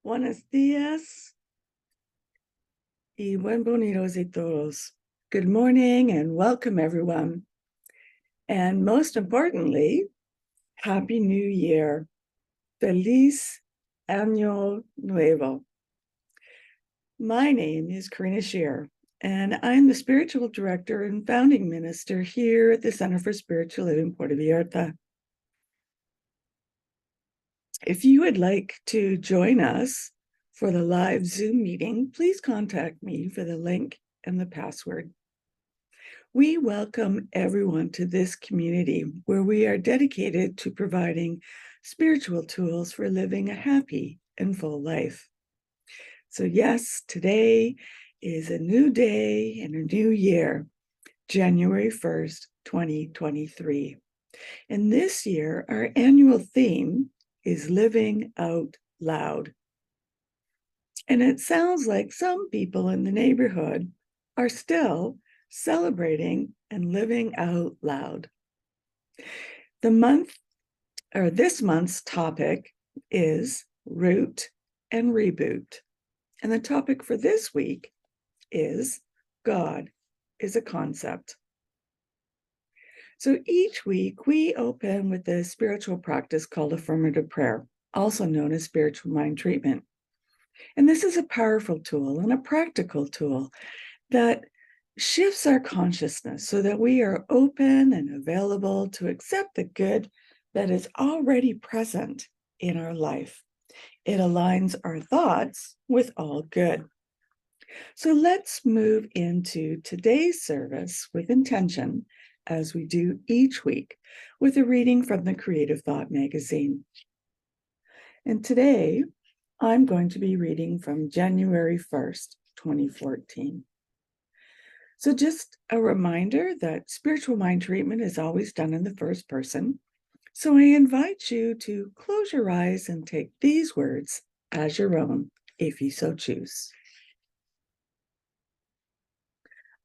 Buenos días y buen bonitos y todos. Good morning and welcome, everyone. And most importantly, Happy New Year. Feliz Año Nuevo. My name is Karina Scheer, and I'm the Spiritual Director and Founding Minister here at the Center for Spiritual Living Puerto Vallarta. If you would like to join us for the live Zoom meeting, please contact me for the link and the password. We welcome everyone to this community where we are dedicated to providing spiritual tools for living a happy and full life. So yes, today is a new day and a new year, January 1st, 2023. And this year, our annual theme is Living Out Loud. And it sounds like some people in the neighborhood are still celebrating and living out loud. This month's topic is root and reboot. And the topic for this week is God is a concept. So each week we open with a spiritual practice called affirmative prayer, also known as spiritual mind treatment. And this is a powerful tool and a practical tool that shifts our consciousness so that we are open and available to accept the good that is already present in our life. It aligns our thoughts with all good. So let's move into today's service with intention, as we do each week, with a reading from the Creative Thought magazine. And today, I'm going to be reading from January 1st, 2014. So just a reminder that spiritual mind treatment is always done in the first person. So I invite you to close your eyes and take these words as your own, if you so choose.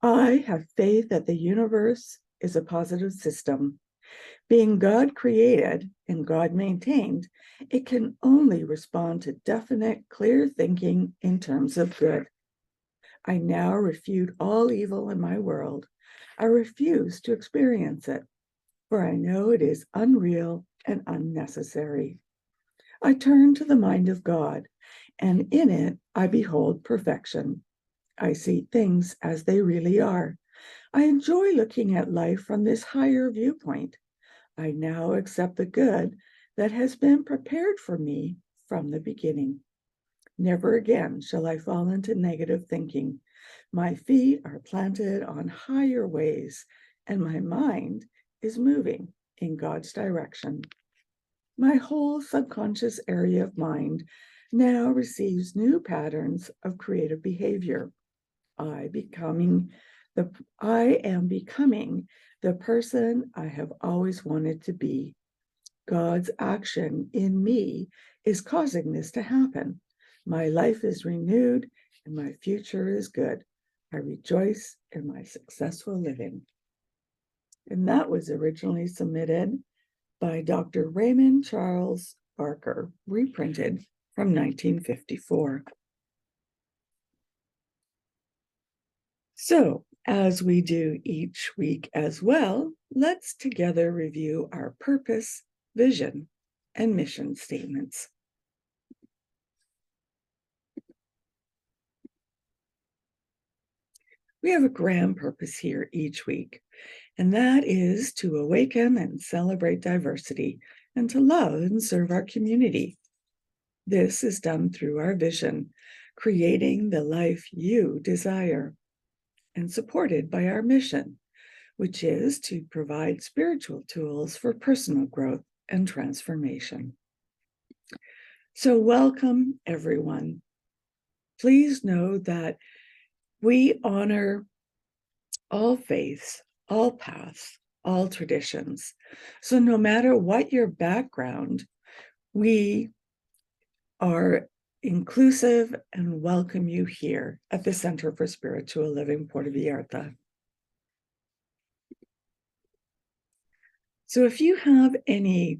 I have faith that the universe is a positive system. Being God created and God maintained, it can only respond to definite, clear thinking in terms of good. I now refute all evil in my world. I refuse to experience it, for I know it is unreal and unnecessary. I turn to the mind of God, and in it I behold perfection. I see things as they really are. I enjoy looking at life from this higher viewpoint. I now accept the good that has been prepared for me from the beginning. Never again shall I fall into negative thinking. My feet are planted on higher ways, and my mind is moving in God's direction. My whole subconscious area of mind now receives new patterns of creative behavior. I am becoming the person I have always wanted to be. God's action in me is causing this to happen. My life is renewed and my future is good. I rejoice in my successful living. And that was originally submitted by Dr. Raymond Charles Barker, reprinted from 1954. So, as we do each week as well, let's together review our purpose, vision, and mission statements. We have a grand purpose here each week, and that is to awaken and celebrate diversity and to love and serve our community. This is done through our vision, creating the life you desire, and supported by our mission, which is to provide spiritual tools for personal growth and transformation. So welcome, everyone. Please know that we honor all faiths, all paths, all traditions. So no matter what your background, we are inclusive and welcome you here at the Center for Spiritual Living Puerto Vallarta. So if you have any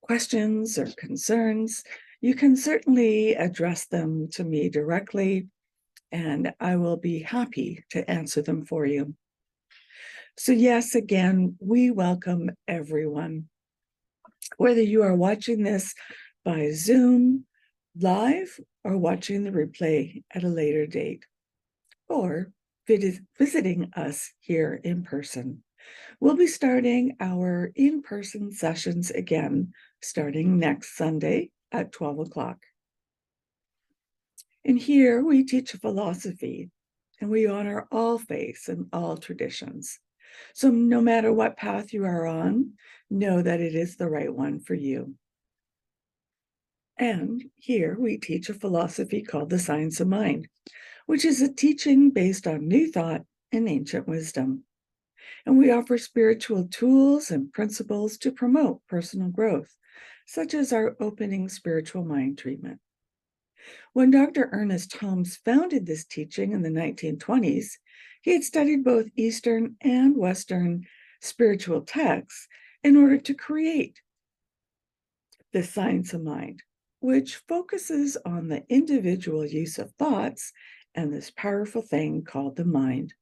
questions or concerns, You can certainly address them to me directly, and I will be happy to answer them for you. So yes, again, we welcome everyone. Whether you are watching this by Zoom, live, or watching the replay at a later date, or visiting us here in person. We'll be starting our in-person sessions again, starting next Sunday at 12 o'clock. And here we teach a philosophy, and we honor all faiths and all traditions. So no matter what path you are on, know that it is the right one for you. And here we teach a philosophy called the Science of Mind, which is a teaching based on new thought and ancient wisdom. And we offer spiritual tools and principles to promote personal growth, such as our opening spiritual mind treatment. When Dr. Ernest Holmes founded this teaching in the 1920s, he had studied both Eastern and Western spiritual texts in order to create the Science of Mind, which focuses on the individual use of thoughts and this powerful thing called the mind.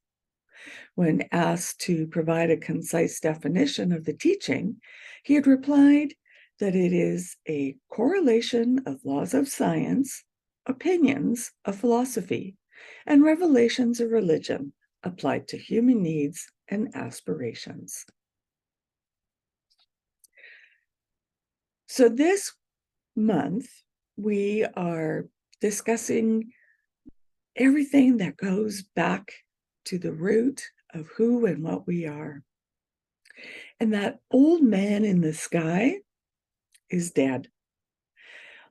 When asked to provide a concise definition of the teaching, he had replied that it is a correlation of laws of science, opinions of philosophy, and revelations of religion applied to human needs and aspirations. So this month, we are discussing everything that goes back to the root of who and what we are. And that old man in the sky is dead.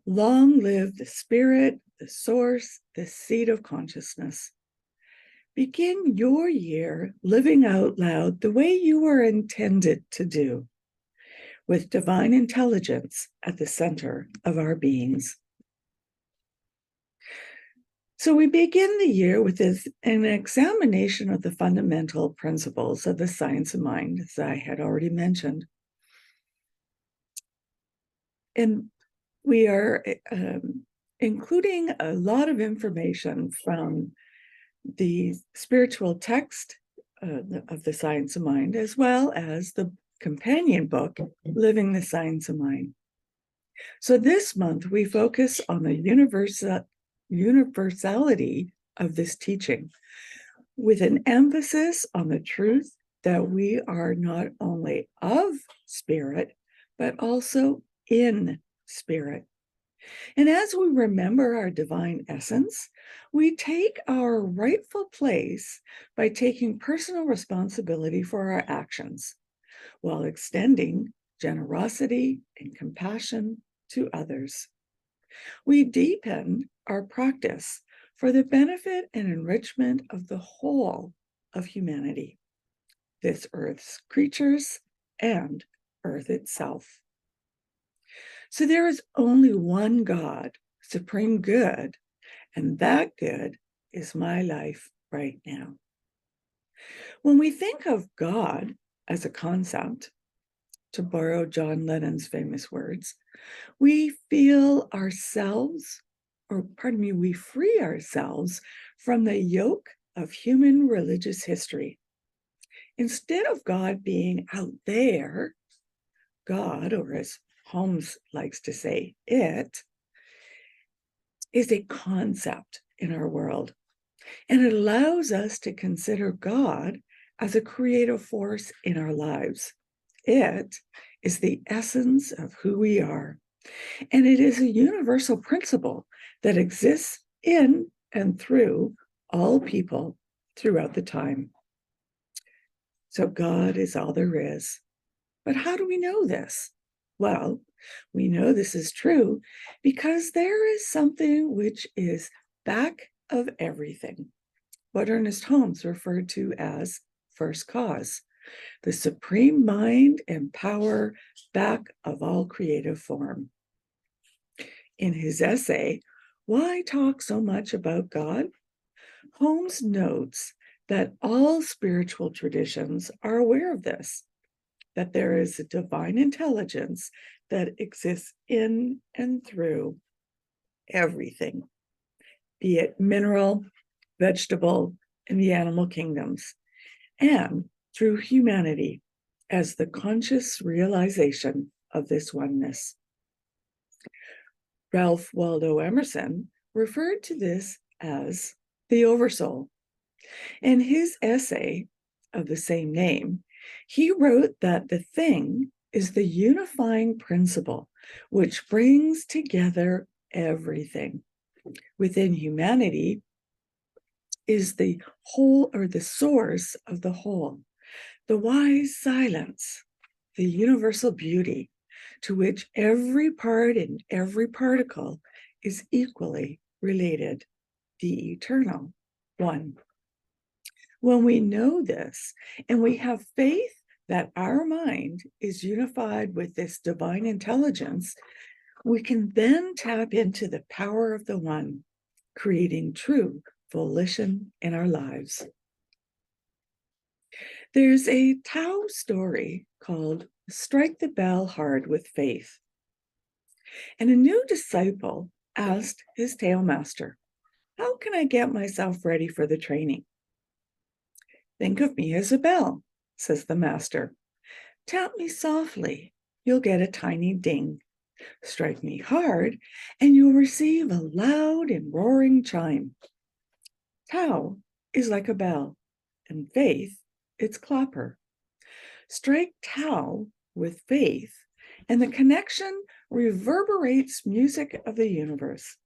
Long live the spirit, the source, the seed of consciousness. Begin your year living out loud the way you were intended to do, with divine intelligence at the center of our beings. So we begin the year with an examination of the fundamental principles of the science of mind, as I had already mentioned. And we are including a lot of information from the spiritual text of the science of mind, as well as the companion book, Living the Science of Mind. So this month, we focus on the universality of this teaching, with an emphasis on the truth that we are not only of spirit, but also in spirit. And as we remember our divine essence, we take our rightful place by taking personal responsibility for our actions, while extending generosity and compassion to others. We deepen our practice for the benefit and enrichment of the whole of humanity, this earth's creatures and earth itself. So there is only one God, supreme good, and that good is my life right now. When we think of God as a concept, to borrow John Lennon's famous words, we feel ourselves, we free ourselves from the yoke of human religious history. Instead of God being out there, God, or as Holmes likes to say, it is a concept in our world. And it allows us to consider God as a creative force in our lives. It is the essence of who we are. And it is a universal principle that exists in and through all people throughout the time. So God is all there is. But how do we know this? Well, we know this is true because there is something which is back of everything, what Ernest Holmes referred to as first cause, the supreme mind and power back of all creative form. In his essay, Why Talk So Much About God?, Holmes notes that all spiritual traditions are aware of this, that there is a divine intelligence that exists in and through everything, be it mineral, vegetable, and the animal kingdoms, and through humanity as the conscious realization of this oneness. Ralph Waldo Emerson referred to this as the Oversoul. In his essay of the same name, he wrote that the thing is the unifying principle which brings together everything. Within humanity is the whole, or the source of the whole, the wise silence, the universal beauty, to which every part and every particle is equally related, the eternal one. When we know this and we have faith that our mind is unified with this divine intelligence, we can then tap into the power of the one, creating true volition in our lives. There's a Tao story called Strike the Bell Hard with Faith. And a new disciple asked his Tao master, "How can I get myself ready for the training?" "Think of me as a bell," says the master. "Tap me softly, you'll get a tiny ding. Strike me hard, and you'll receive a loud and roaring chime." Tao is like a bell, and faith its clapper. Strike Tao with faith, and the connection reverberates music of the universe.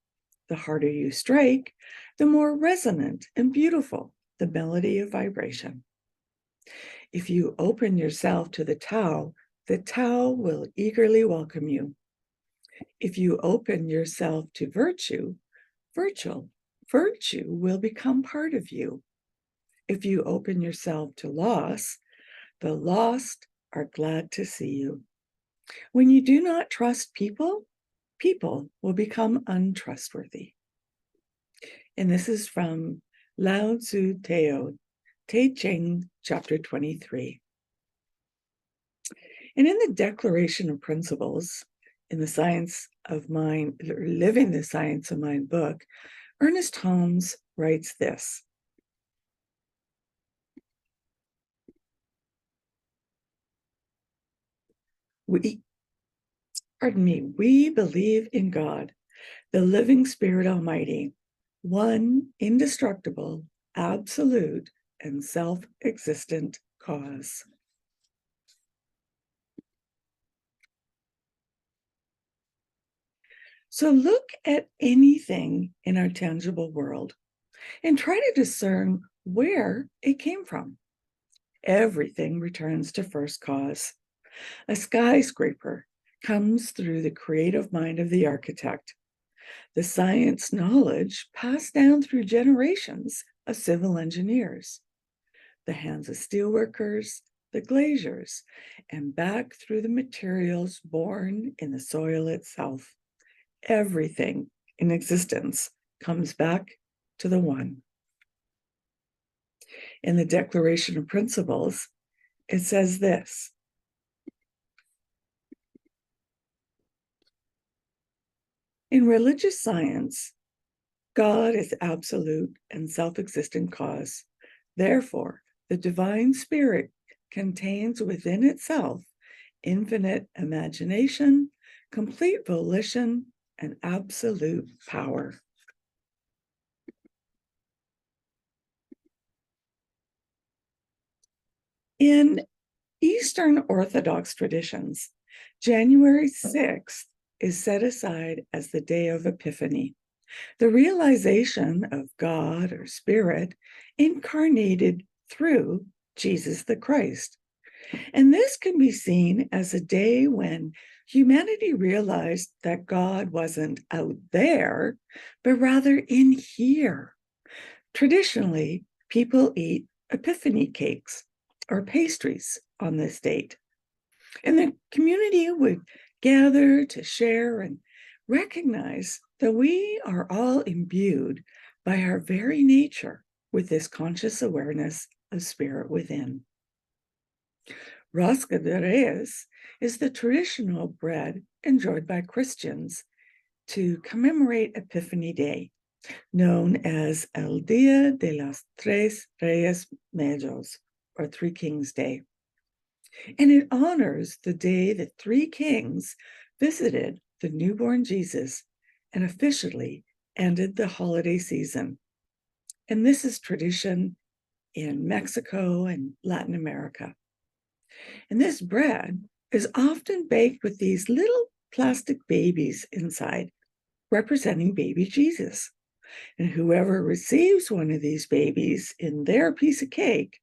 The harder you strike, the more resonant and beautiful the melody of vibration. If you open yourself to the Tao will eagerly welcome you. If you open yourself to virtue will become part of you. If you open yourself to loss, the lost are glad to see you. When you do not trust people, people will become untrustworthy. And this is from Lao Tzu Tao, Te Ching, chapter 23. And in the Declaration of Principles, in the Science of Mind, Living the Science of Mind book, Ernest Holmes writes this: we believe in God, the living Spirit Almighty, one indestructible, absolute, and self-existent cause. So look at anything in our tangible world and try to discern where it came from. Everything returns to first cause. A skyscraper comes through the creative mind of the architect. The science knowledge passed down through generations of civil engineers, the hands of steelworkers, the glaziers, and back through the materials born in the soil itself. Everything in existence comes back to the one. In the Declaration of Principles, it says this: in religious science, God is absolute and self-existent cause. Therefore, the divine spirit contains within itself infinite imagination, complete volition, and absolute power. In Eastern Orthodox traditions, January 6th is set aside as the day of Epiphany, the realization of God or Spirit incarnated through Jesus the Christ. And this can be seen as a day when humanity realized that God wasn't out there, but rather in here. Traditionally, people eat Epiphany cakes or pastries on this date. And the community would gather to share and recognize that we are all imbued by our very nature with this conscious awareness of spirit within. Rosca de Reyes is the traditional bread enjoyed by Christians to commemorate Epiphany Day, known as El Día de los Tres Reyes Magos, or Three Kings Day. And it honors the day that three kings visited the newborn Jesus and officially ended the holiday season. And this is tradition in Mexico and Latin America. And this bread is often baked with these little plastic babies inside, representing baby Jesus. And whoever receives one of these babies in their piece of cake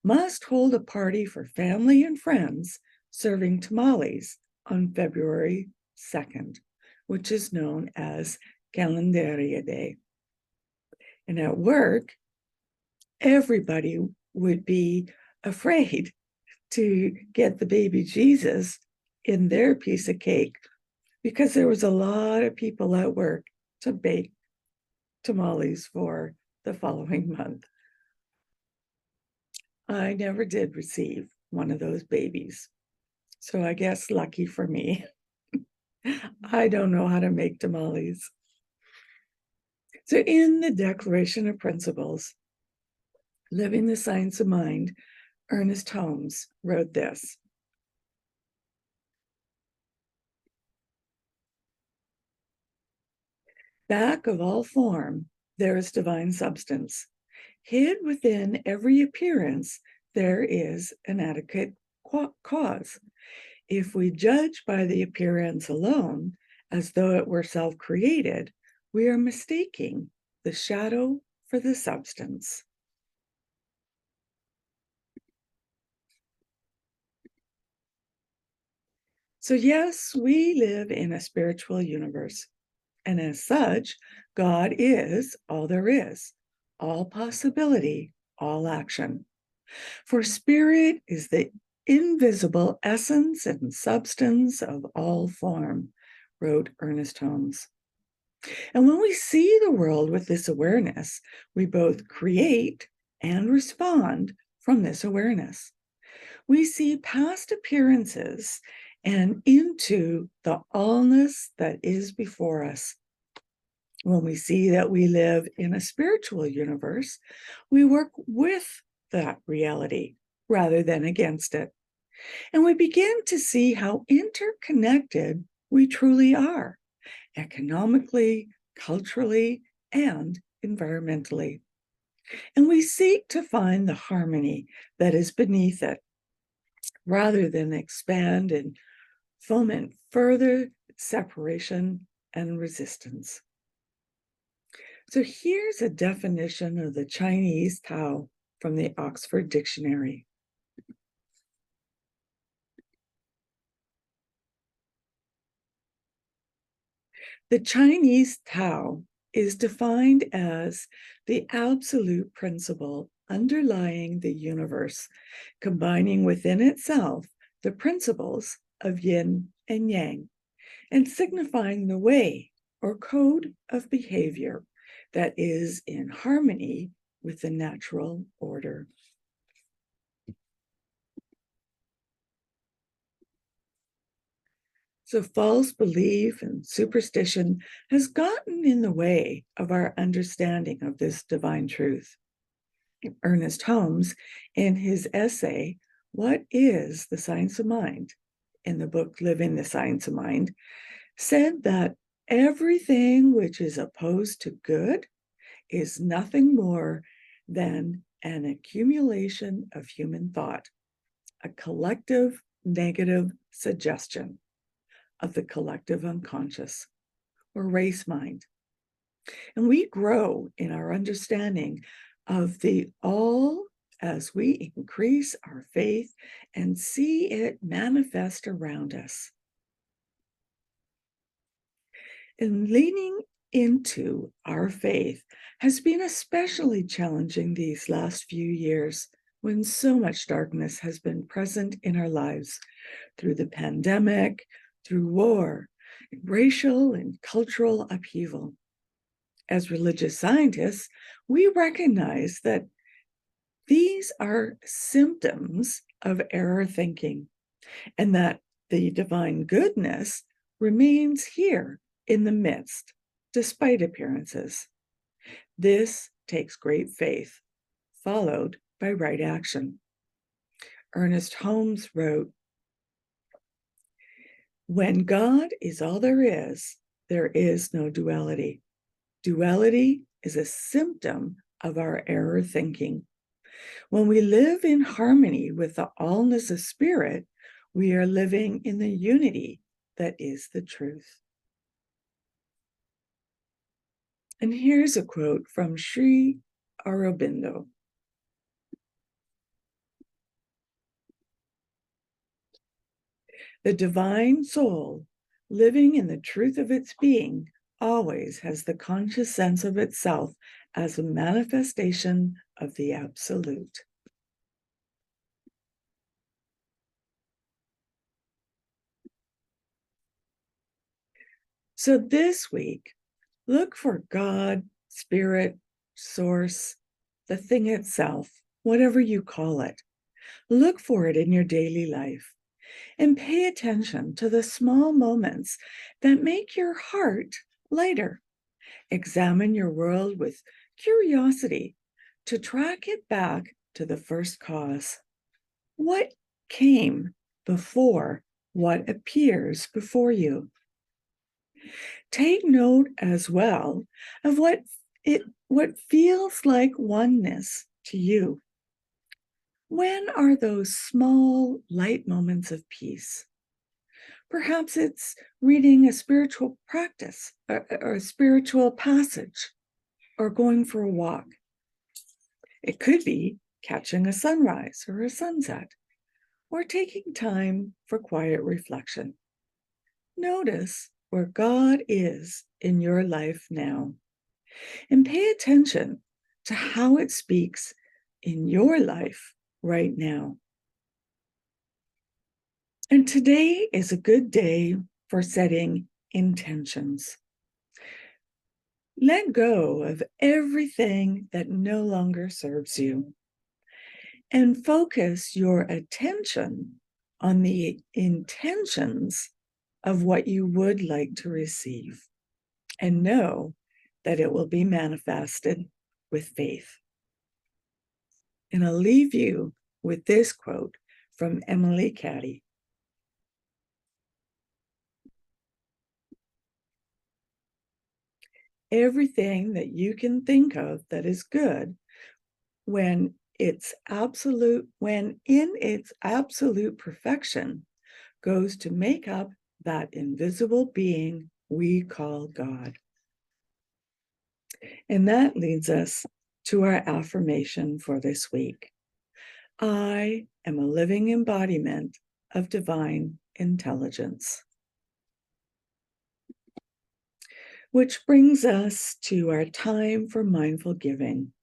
must hold a party for family and friends, serving tamales on February 2nd, which is known as Calendaria Day. And at work, everybody would be afraid to get the baby Jesus in their piece of cake because there was a lot of people at work to bake tamales for the following month. I never did receive one of those babies, so I guess lucky for me. I don't know how to make tamales. So in the Declaration of Principles, Living the Science of Mind, Ernest Holmes wrote this: "Back of all form, there is divine substance. Hid within every appearance, there is an adequate cause. If we judge by the appearance alone, as though it were self-created, we are mistaking the shadow for the substance." So yes, we live in a spiritual universe. And as such, God is all there is, all possibility, all action. For spirit is the invisible essence and substance of all form, wrote Ernest Holmes. And when we see the world with this awareness, we both create and respond from this awareness. We see past appearances and into the allness that is before us. When we see that we live in a spiritual universe, we work with that reality rather than against it. And we begin to see how interconnected we truly are, economically, culturally, and environmentally. And we seek to find the harmony that is beneath it, rather than expand and foment further separation and resistance. So here's a definition of the Chinese Tao from the Oxford Dictionary. The Chinese Tao is defined as the absolute principle underlying the universe, combining within itself the principles of yin and yang, and signifying the way or code of behavior that is in harmony with the natural order. So false belief and superstition has gotten in the way of our understanding of this divine truth. Ernest Holmes, in his essay, What is the Science of Mind, in the book Living the Science of Mind, said that everything which is opposed to good is nothing more than an accumulation of human thought, a collective negative suggestion of the collective unconscious, or race mind. And we grow in our understanding of the all as we increase our faith and see it manifest around us. And leaning into our faith has been especially challenging these last few years, when so much darkness has been present in our lives through the pandemic, through war, racial and cultural upheaval. As religious scientists, we recognize that these are symptoms of error thinking, and that the divine goodness remains here in the midst, despite appearances. This takes great faith, followed by right action. Ernest Holmes wrote, "When God is all there is no duality. Duality is a symptom of our error thinking. When we live in harmony with the allness of spirit, we are living in the unity that is the truth." And here's a quote from Sri Aurobindo. "The divine soul, living in the truth of its being, always has the conscious sense of itself as a manifestation of the absolute." So this week, look for God, spirit, source, the thing itself, whatever you call it. Look for it in your daily life and pay attention to the small moments that make your heart lighter. Examine your world with curiosity to track it back to the first cause. What came before what appears before you? Take note as well of what feels like oneness to you. When are those small, light moments of peace? Perhaps it's reading a spiritual practice or a spiritual passage or going for a walk. It could be catching a sunrise or a sunset or taking time for quiet reflection. Notice where God is in your life now and pay attention to how it speaks in your life right now. And today is a good day for setting intentions. Let go of everything that no longer serves you and focus your attention on the intentions of what you would like to receive, and know that it will be manifested with faith. And I'll leave you with this quote from Emily Cady. "Everything that you can think of that is good, when in its absolute perfection, goes to make up that invisible being we call God." And that leads us to our affirmation for this week. I am a living embodiment of divine intelligence. Which brings us to our time for mindful giving.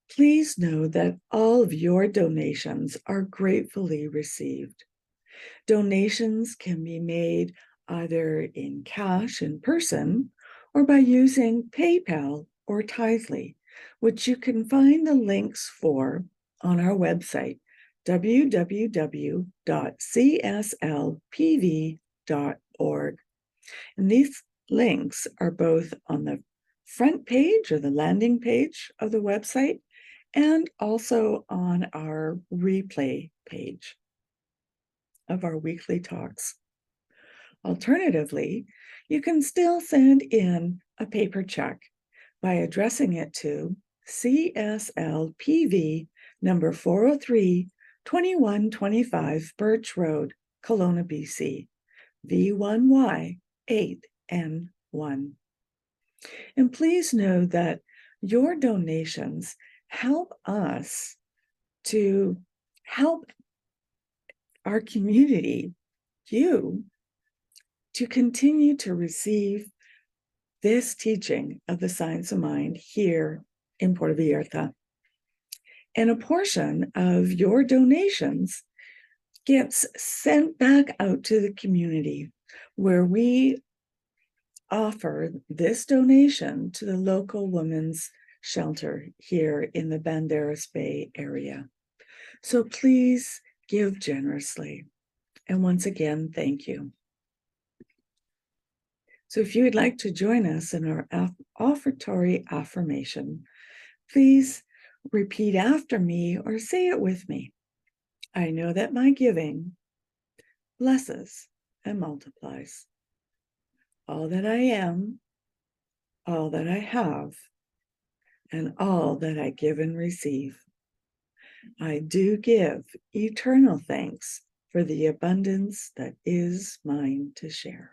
Please know that all of your donations are gratefully received. Donations can be made either in cash in person or by using PayPal or Tithely, which you can find the links for on our website, www.cslpv.org. And these links are both on the front page or the landing page of the website and also on our replay page of our weekly talks. Alternatively, you can still send in a paper check by addressing it to CSLPV number 403, 2125 Birch Road, Kelowna, BC, V1Y8N1. And please know that your donations help us to help our community, you, to continue to receive this teaching of the science of mind here in Puerto Vallarta. And a portion of your donations gets sent back out to the community, where we offer this donation to the local women's shelter here in the Banderas Bay area. So please give generously. And once again, thank you. So if you would like to join us in our offertory affirmation, please repeat after me or say it with me. I know that my giving blesses and multiplies. All that I am, all that I have, and all that I give and receive. I do give eternal thanks for the abundance that is mine to share.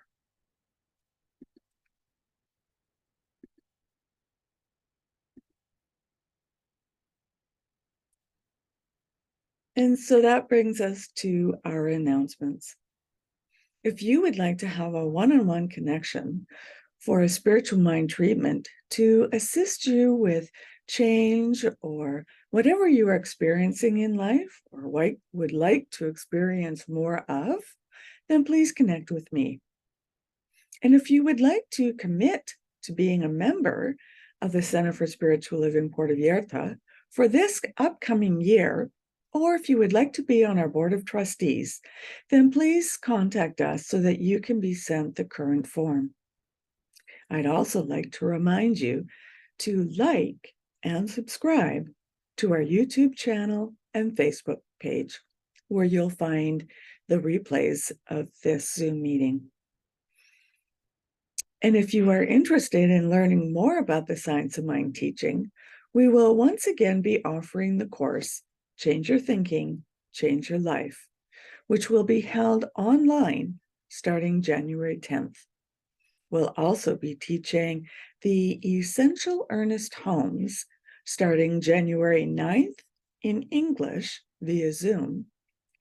And so that brings us to our announcements. If you would like to have a one-on-one connection for a spiritual mind treatment to assist you with change or whatever you are experiencing in life or would like to experience more of, then please connect with me. And if you would like to commit to being a member of the Center for Spiritual Living Puerto Vallarta for this upcoming year, or if you would like to be on our board of trustees, then please contact us so that you can be sent the current form. I'd also like to remind you to like and subscribe to our YouTube channel and Facebook page, where you'll find the replays of this Zoom meeting. And if you are interested in learning more about the science of mind teaching, we will once again be offering the course, Change Your Thinking, Change Your Life, which will be held online starting January 10th. We'll also be teaching the Essential Earnest Homes starting January 9th in English via Zoom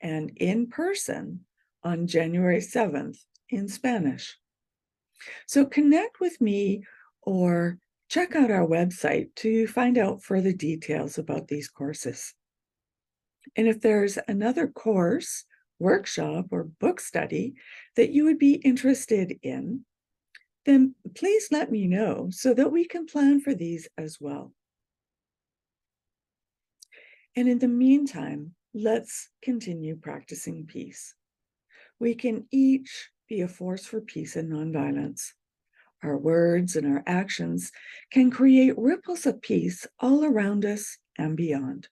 and in person on January 7th in Spanish. So connect with me or check out our website to find out further details about these courses. And if there's another course, workshop, or book study that you would be interested in, then please let me know so that we can plan for these as well. And in the meantime, let's continue practicing peace. We can each be a force for peace and nonviolence. Our words and our actions can create ripples of peace all around us and beyond.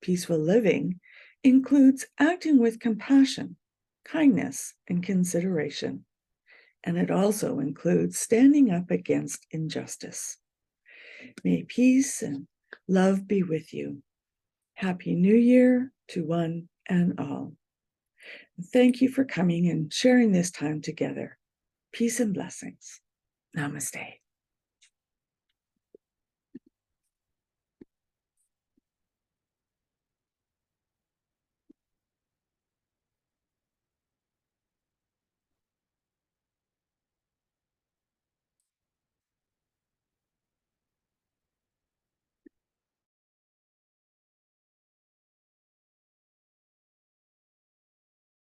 Peaceful living includes acting with compassion, kindness, and consideration. And it also includes standing up against injustice. May peace and love be with you. Happy New Year to one and all. Thank you for coming and sharing this time together. Peace and blessings. Namaste.